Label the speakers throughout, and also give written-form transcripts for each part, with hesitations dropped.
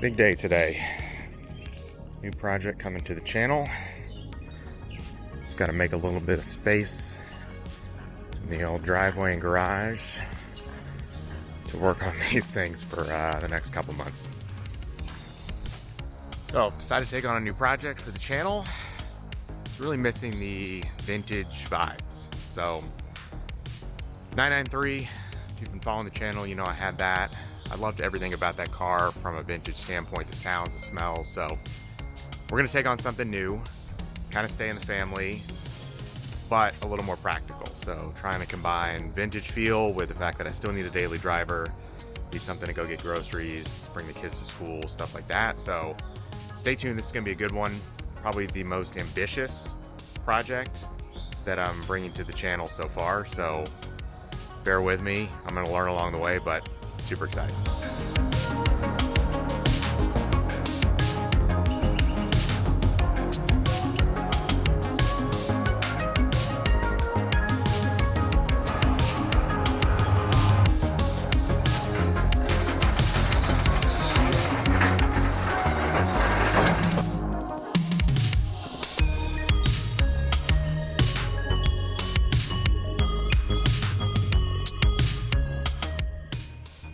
Speaker 1: Big day today. New project coming to the channel. Just got to make a little bit of space in the old driveway and garage to work on these things for the next couple months. So, decided to take on a new project for the channel. It's really missing the vintage vibes. So, 993, if you've been following the channel, you know I had that. I loved everything about that car from a vintage standpoint, the sounds, the smells. So, we're gonna take on something new, kind of stay in the family, but a little more practical. So, trying to combine vintage feel with the fact that I still need a daily driver, need something to go get groceries, bring the kids to school, stuff like that. So, stay tuned, this is gonna be a good one. Probably the most ambitious project that I'm bringing to the channel so far. So, bear with me, I'm gonna learn along the way, but super excited.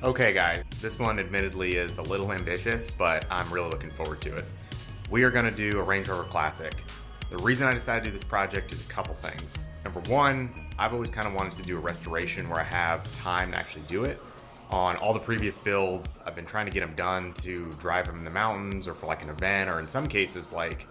Speaker 1: Okay guys, this one admittedly is a little ambitious, but I'm really looking forward to it. We are gonna do a Range Rover Classic. The reason I decided to do this project is a couple things. Number one, I've always kind of wanted to do a restoration where I have time to actually do it. On all the previous builds, I've been trying to get them done to drive them in the mountains or for like an event, or in some cases like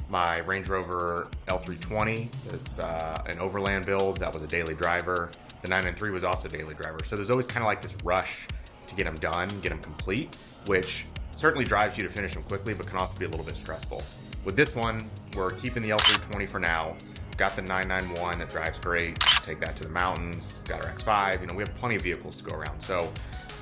Speaker 1: my Range Rover L320. It's an overland build that was a daily driver. The 993 was also a daily driver. So there's always kind of like this rush to get them done, get them complete, which certainly drives you to finish them quickly, but can also be a little bit stressful. With this one, we're keeping the L320 for now. Got the 991 that drives great. Take that to the mountains. Got our X5. You know, we have plenty of vehicles to go around. So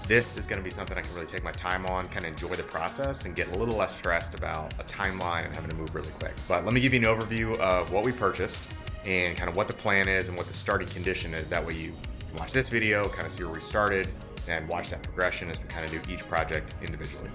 Speaker 1: this is going to be something I can really take my time on, kind of enjoy the process, and get a little less stressed about a timeline and having to move really quick. But let me give you an overview of what we purchased and kind of what the plan is and what the starting condition is. That way you can watch this video, kind of see where we started, and watch that progression as we kind of do each project individually.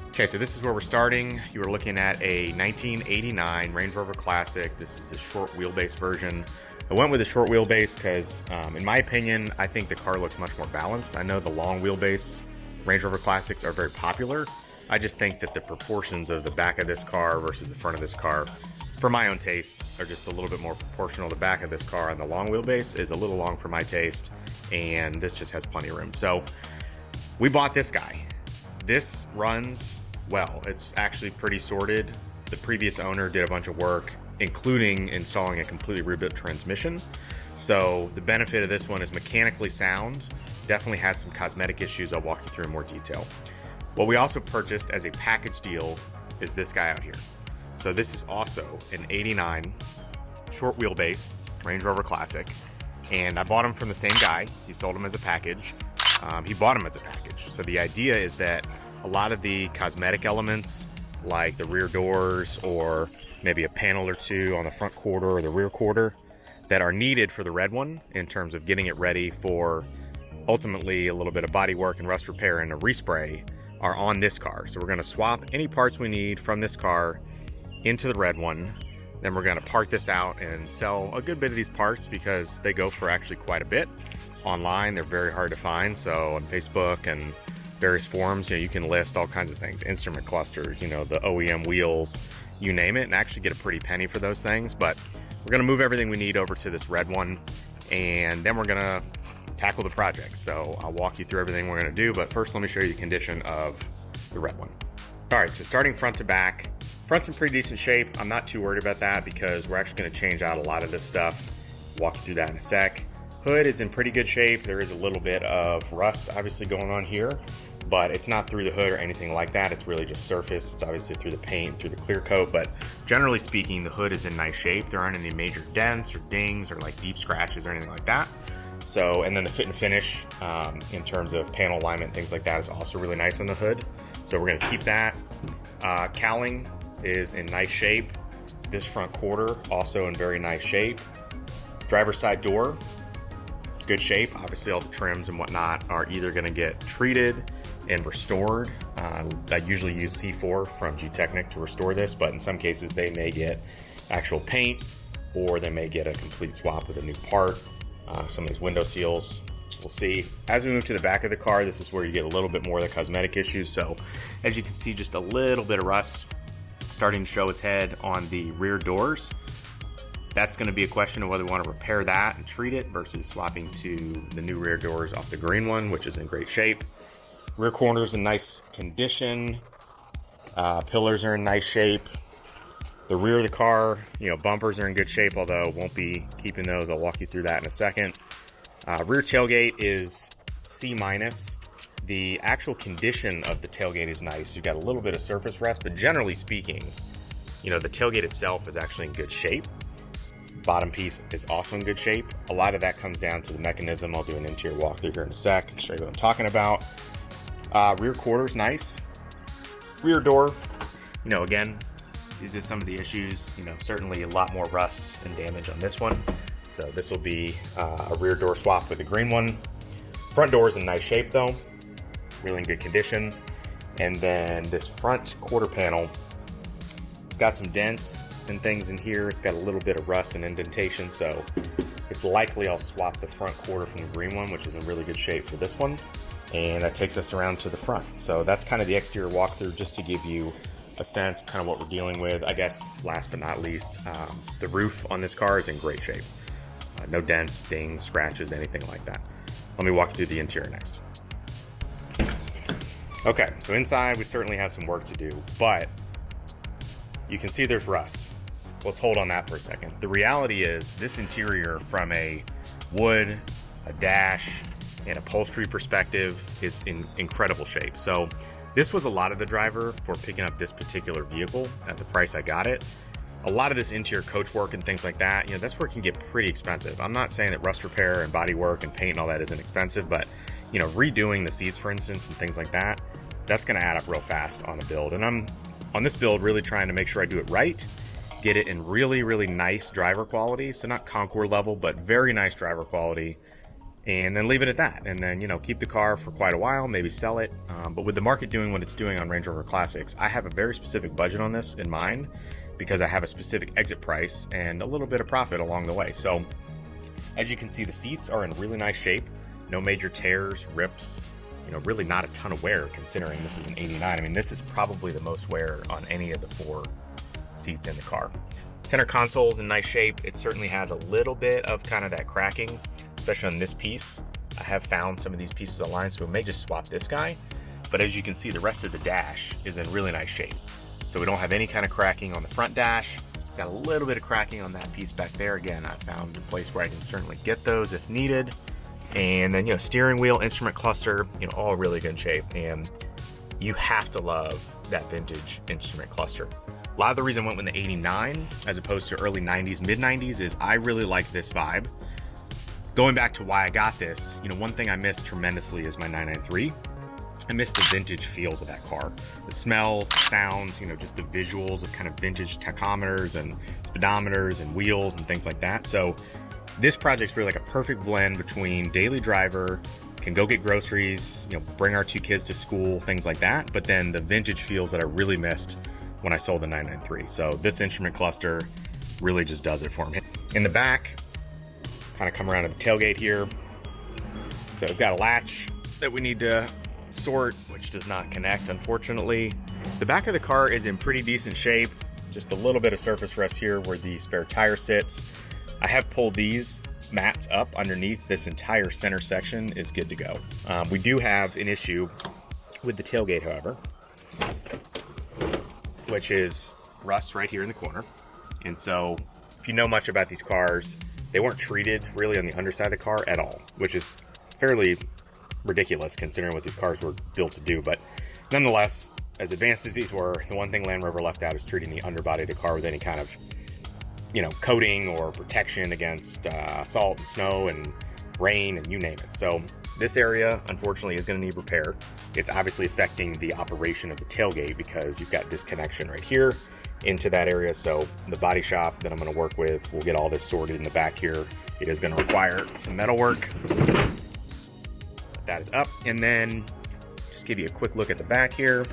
Speaker 1: Okay, so this is where we're starting. You are looking at a 1989 Range Rover Classic. This is a short wheelbase version. I went with a short wheelbase because, in my opinion, I think the car looks much more balanced. I know the long wheelbase Range Rover Classics are very popular. I just think that the proportions of the back of this car versus the front of this car, for my own taste, are just a little bit more proportional. The back of this car on the long wheelbase is a little long for my taste, and this just has plenty of room. So we bought this guy. This runs well. It's actually pretty sorted. The previous owner did a bunch of work, including installing a completely rebuilt transmission. So the benefit of this one is mechanically sound. Definitely has some cosmetic issues I'll walk you through in more detail. What we also purchased as a package deal is this guy out here. So this is also an 89 short wheelbase Range Rover Classic, and I bought him from the same guy. He sold him as a package. He bought him as a package. So the idea is that a lot of the cosmetic elements, like the rear doors or maybe a panel or two on the front quarter or the rear quarter, that are needed for the red one in terms of getting it ready for ultimately a little bit of body work and rust repair and a respray, are on this car. So we're going to swap any parts we need from this car into the red one. Then we're going to park this out and sell a good bit of these parts because they go for actually quite a bit online. They're very hard to find. So on Facebook and various forums, you know, you can list all kinds of things, instrument clusters, you know, the OEM wheels, you name it, and actually get a pretty penny for those things. But we're going to move everything we need over to this red one, and then we're going to tackle the project. So I'll walk you through everything we're going to do, but first let me show you the condition of the red one. All right, so starting front to back, front's in pretty decent shape. I'm not too worried about that because we're actually going to change out a lot of this stuff. Walk you through that in a sec. Hood is in pretty good shape. There is a little bit of rust obviously going on here, but it's not through the hood or anything like that. It's really just surface. It's obviously through the paint, through the clear coat, but generally speaking, the hood is in nice shape. There aren't any major dents or dings or like deep scratches or anything like that. So, and then the fit and finish in terms of panel alignment, things like that, is also really nice on the hood. So we're gonna keep that. Cowling is in nice shape. This front quarter also in very nice shape. Driver's side door, good shape. Obviously all the trims and whatnot are either gonna get treated and restored I usually use C4 from G-Technic to restore this, but in some cases they may get actual paint, or they may get a complete swap with a new part. Some of these window seals, we'll see. As we move to the back of the car, this is where you get a little bit more of the cosmetic issues. So as you can see, just a little bit of rust starting to show its head on the rear doors. That's going to be a question of whether we want to repair that and treat it versus swapping to the new rear doors off the green one, which is in great shape. Rear corners in nice condition. Pillars are in nice shape. The rear of the car, bumpers are in good shape, although won't be keeping those. I'll walk you through that in a second. Rear tailgate is C-. The actual condition of the tailgate is nice. You've got a little bit of surface rust, but generally speaking, the tailgate itself is actually in good shape. Bottom piece is also in good shape. A lot of that comes down to the mechanism. I'll do an interior walkthrough here in a sec and show you what I'm talking about. Rear quarters, nice. Rear door, again, these are some of the issues. Certainly a lot more rust and damage on this one. So this will be a rear door swap with the green one. Front door is in nice shape though, really in good condition. And then this front quarter panel, it's got some dents and things in here. It's got a little bit of rust and indentation, so it's likely I'll swap the front quarter from the green one, which is in really good shape, for this one. And that takes us around to the front. So that's kind of the exterior walkthrough, just to give you a sense of kind of what we're dealing with. I guess last but not least, the roof on this car is in great shape. No dents, dings, scratches, anything like that. Let me walk through the interior next. Okay, so inside we certainly have some work to do, but you can see there's rust. Let's hold on that for a second. The reality is this interior, from a wood, a dash, and upholstery perspective, is in incredible shape. So this was a lot of the driver for picking up this particular vehicle at the price I got it. A lot of this interior coach work and things like that, that's where it can get pretty expensive. I'm not saying that rust repair and body work and paint and all that isn't expensive, but redoing the seats, for instance, and things like that, that's gonna add up real fast on a build. And I'm, on this build, really trying to make sure I do it right, get it in really, really nice driver quality. So not Concours level, but very nice driver quality, and then leave it at that. And then, keep the car for quite a while, maybe sell it. But with the market doing what it's doing on Range Rover Classics, I have a very specific budget on this in mind, because I have a specific exit price and a little bit of profit along the way. So as you can see, the seats are in really nice shape. No major tears, rips, really not a ton of wear, considering this is an 89. I mean, this is probably the most wear on any of the 4 seats in the car. Center console's in nice shape. It certainly has a little bit of kind of that cracking, especially on this piece. I have found some of these pieces aligned, so we may just swap this guy. But as you can see, the rest of the dash is in really nice shape. So we don't have any kind of cracking on the front dash. Got a little bit of cracking on that piece back there. Again, I found a place where I can certainly get those if needed. And then, steering wheel, instrument cluster, all really good shape. And you have to love that vintage instrument cluster. A lot of the reason I went with the 89 as opposed to early 90s, mid 90s, is I really like this vibe. Going back to why I got this, one thing I missed tremendously is my 993. I miss the vintage feels of that car. The smells, the sounds, just the visuals of kind of vintage tachometers and speedometers and wheels and things like that. So this project's really like a perfect blend between daily driver, can go get groceries, bring our 2 kids to school, things like that, but then the vintage feels that I really missed when I sold the 993. So this instrument cluster really just does it for me. In the back, kind of come around to the tailgate here. So we've got a latch that we need to sort, which does not connect, unfortunately. The back of the car is in pretty decent shape. Just a little bit of surface rust here where the spare tire sits. I have pulled these mats up underneath. This entire center section is good to go. We do have an issue with the tailgate, however, which is rust right here in the corner. And so if you know much about these cars, they weren't treated really on the underside of the car at all, which is fairly ridiculous considering what these cars were built to do. But nonetheless, as advanced as these were, the one thing Land Rover left out is treating the underbody of the car with any kind of coating or protection against salt and snow and rain and you name it. So this area, unfortunately, is going to need repair. It's obviously affecting the operation of the tailgate because you've got disconnection right here into that area. So the body shop that I'm going to work with will get all this sorted in the back here. It is going to require some metal work. That is up. And then just Just give you a quick look at the back here.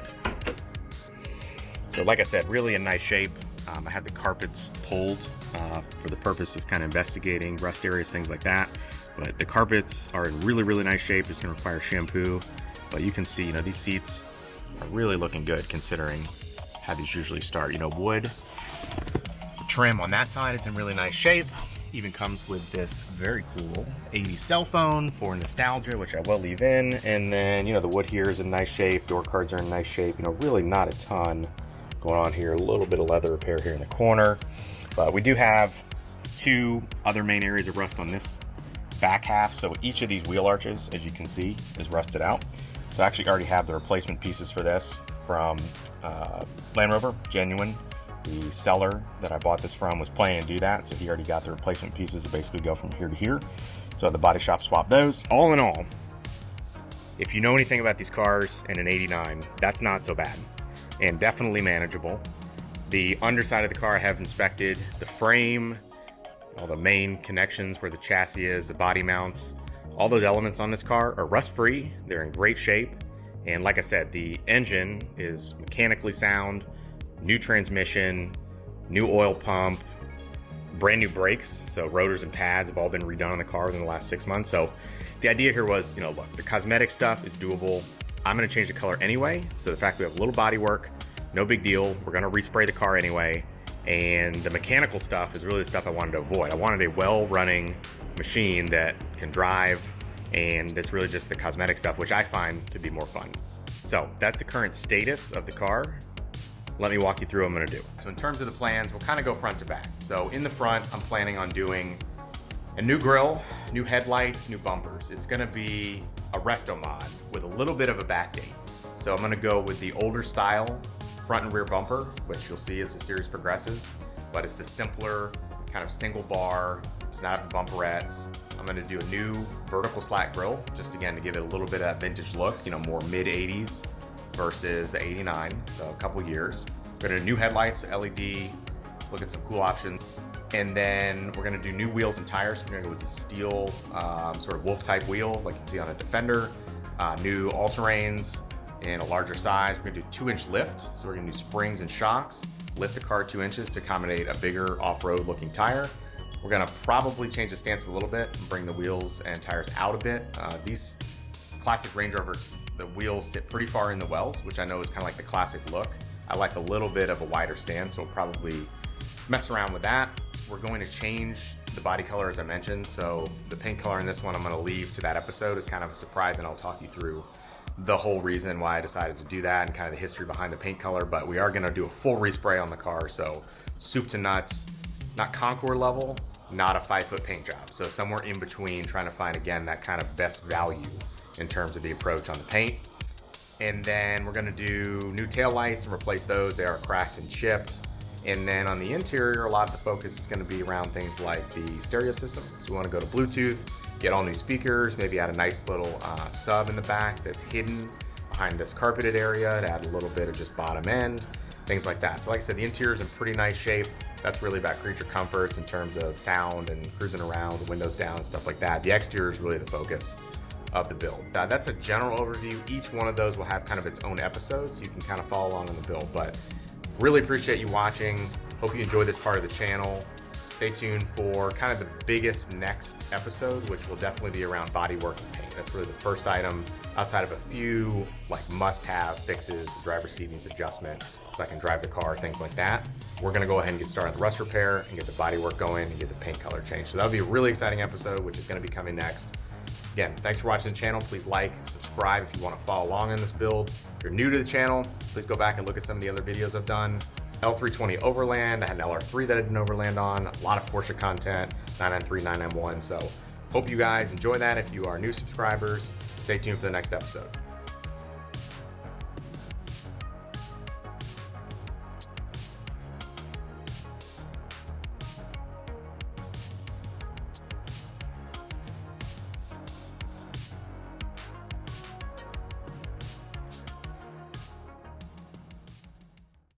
Speaker 1: So like I said, really in nice shape. I had the carpets pulled for the purpose of kind of investigating rust areas, things like that. But the carpets are in really, really nice shape. It's going to require shampoo. But you can see, you know, these seats are really looking good considering how these usually start. You know, wood trim on that side, it's in really nice shape. Even comes with this very cool 80s cell phone for nostalgia, which I will leave in. And then, you know, the wood here is in nice shape. Door cards are in nice shape. You know, really not a ton going on here. A little bit of leather repair here in the corner. But we do have two other main areas of rust on this back half. So each of these wheel arches, as you can see, is rusted out. So I actually already have the replacement pieces for this from Land Rover, genuine. The seller that I bought this from was planning to do that, so he already got the replacement pieces to basically go from here to here. So the body shop swapped those. All in all, if you know anything about these cars in an 89, that's not so bad and definitely manageable. The underside of the car I have inspected. The frame, all the main connections where the chassis is, the body mounts, all those elements on this car are rust-free. They're in great shape. And like I said, the engine is mechanically sound. New transmission, new oil pump, brand new brakes. So rotors and pads have all been redone on the car within the last 6 months. So the idea here was, you know, look, the cosmetic stuff is doable. I'm gonna change the color anyway. So the fact we have a little body work, no big deal. We're gonna respray the car anyway. And the mechanical stuff is really the stuff I wanted to avoid. I wanted a well-running machine that can drive, and that's really just the cosmetic stuff, which I find to be more fun. So that's the current status of the car. Let me walk you through what I'm gonna do. So in terms of the plans, we'll kind of go front to back. So in the front, I'm planning on doing a new grille, new headlights, new bumpers. It's gonna be a Restomod with a little bit of a backdate. So I'm gonna go with the older style front and rear bumper, which you'll see as the series progresses, but it's the simpler kind of single bar. It's not the bumperettes. I'm gonna do a new vertical slat grille, just again to give it a little bit of that vintage look, you know, more mid 80s. Versus the 89, so a couple years. We're gonna do new headlights, LED, look at some cool options. And then we're gonna do new wheels and tires. We're gonna go with the steel sort of wolf type wheel, like you can see on a Defender. New all-terrains in a larger size. We're gonna do 2-inch lift. So we're gonna do springs and shocks, lift the car 2 inches to accommodate a bigger off-road looking tire. We're gonna probably change the stance a little bit and bring the wheels and tires out a bit. These classic Range Rovers, the wheels sit pretty far in the wells, which I know is kind of like the classic look. I like a little bit of a wider stance, so we'll probably mess around with that. We're going to change the body color, as I mentioned. So the paint color in this one, I'm going to leave to that episode as kind of a surprise, and I'll talk you through the whole reason why I decided to do that and kind of the history behind the paint color. But we are going to do a full respray on the car, so soup to nuts, not Concours level, not a 5-foot paint job. So somewhere in between, trying to find, again, that kind of best value in terms of the approach on the paint. And then we're gonna do new taillights and replace those. They are cracked and chipped. And then on the interior, a lot of the focus is gonna be around things like the stereo system. So we wanna go to Bluetooth, get all new speakers, maybe add a nice little sub in the back that's hidden behind this carpeted area to add a little bit of just bottom end, things like that. So like I said, the interior is in pretty nice shape. That's really about creature comforts in terms of sound and cruising around, the windows down and stuff like that. The exterior is really the focus of the build. That's a general overview. Each one of those will have kind of its own episode, so you can kind of follow along in the build. But really appreciate you watching. Hope you enjoy this part of the channel. Stay tuned for kind of the biggest next episode, which will definitely be around bodywork and paint. That's really the first item outside of a few like must-have fixes, the driver seat needs adjustment so I can drive the car, things like that. We're gonna go ahead and get started on the rust repair and get the bodywork going and get the paint color changed. So that'll be a really exciting episode, which is gonna be coming next. Again, thanks for watching the channel. Please like, subscribe if you want to follow along in this build. If you're new to the channel, please go back and look at some of the other videos I've done. L320 Overland, I had an LR3 that I did an Overland on, a lot of Porsche content, 993, 991. So hope you guys enjoy that. If you are new subscribers, stay tuned for the next episode.